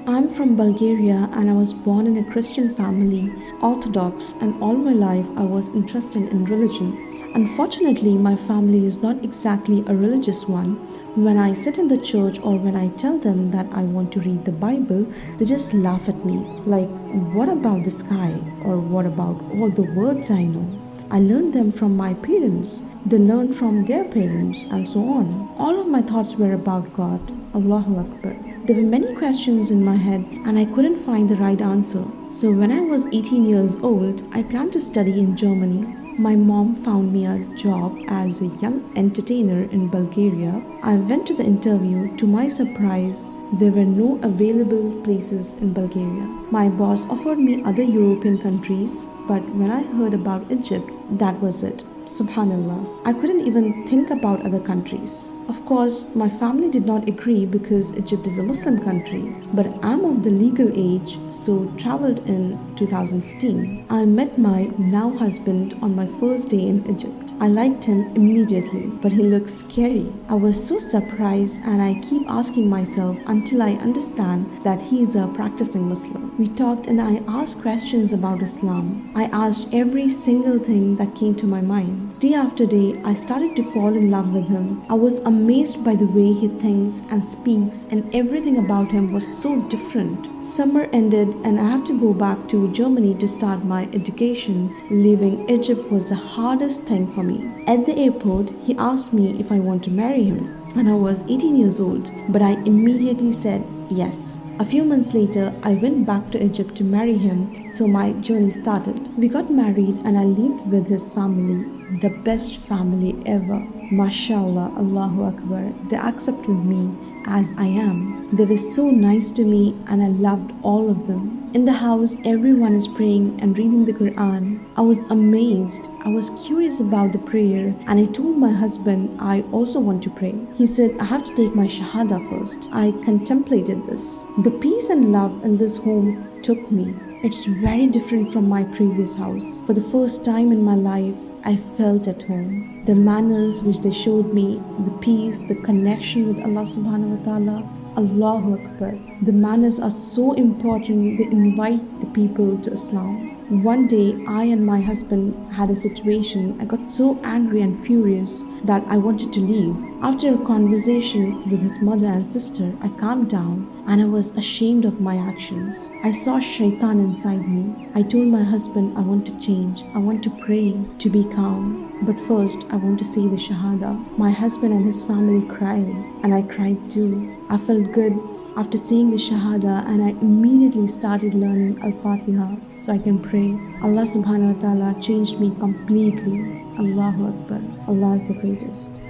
I'm from Bulgaria and I was born in a Christian family, Orthodox, and all my life I was interested in religion. Unfortunately, my family is not exactly a religious one. When I sit in the church or when I tell them that I want to read the Bible, they just laugh at me like, what about the sky? Or what about all the words I know? I learned them from my parents, they learned from their parents, and so on. All of my thoughts were about God. Allahu Akbar. There were many questions in my head, and I couldn't find the right answer. So, when I was 18 years old, I planned to study in Germany. My mom found me a job as a young entertainer in Bulgaria. I went to the interview. To my surprise, there were no available places in Bulgaria. My boss offered me other European countries, but when I heard about Egypt, that was it. Subhanallah. I couldn't even think about other countries. Of course, my family did not agree because Egypt is a Muslim country, but I'm of the legal age, so traveled in 2015. I met my now husband on my first day in Egypt. I liked him immediately, but he looked scary. I was so surprised and I keep asking myself until I understand that he is a practicing Muslim. We talked and I asked questions about Islam. I asked every single thing that came to my mind. Day after day, I started to fall in love with him. I was amazed by the way he thinks and speaks, and everything about him was so different. Summer ended and I have to go back to Germany to start my education. Leaving Egypt was the hardest thing for me. At the airport, he asked me if I want to marry him, and I was 18 years old, but I immediately said yes. A few months later, I went back to Egypt to marry him, so my journey started. We got married and I lived with his family, the best family ever. MashaAllah, Allahu Akbar. They accepted me as I am. They were so nice to me and I loved all of them. In the house, everyone is praying and reading the Quran. I was amazed. I was curious about the prayer and I told my husband I also want to pray. He said I have to take my Shahada first. I contemplated this. The peace and love in this home took me. It's very different from my previous house. For the first time in my life, I felt at home. The manners which they showed me, the peace, the connection with Allah subhanahu wa ta'ala, Allahu Akbar. The manners are so important, they invite the people to Islam. One day, I and my husband had a situation. I got so angry and furious that I wanted to leave. After a conversation with his mother and sister, I calmed down and I was ashamed of my actions. I saw shaitan inside me. I told my husband I want to change. I want to pray, to be calm. But first, I want to say the Shahada. My husband and his family cried, and I cried too. I felt good after saying the Shahada, and I immediately started learning Al-Fatiha so I can pray. Allah subhanahu wa ta'ala changed me completely. Allahu Akbar. Allah is the greatest.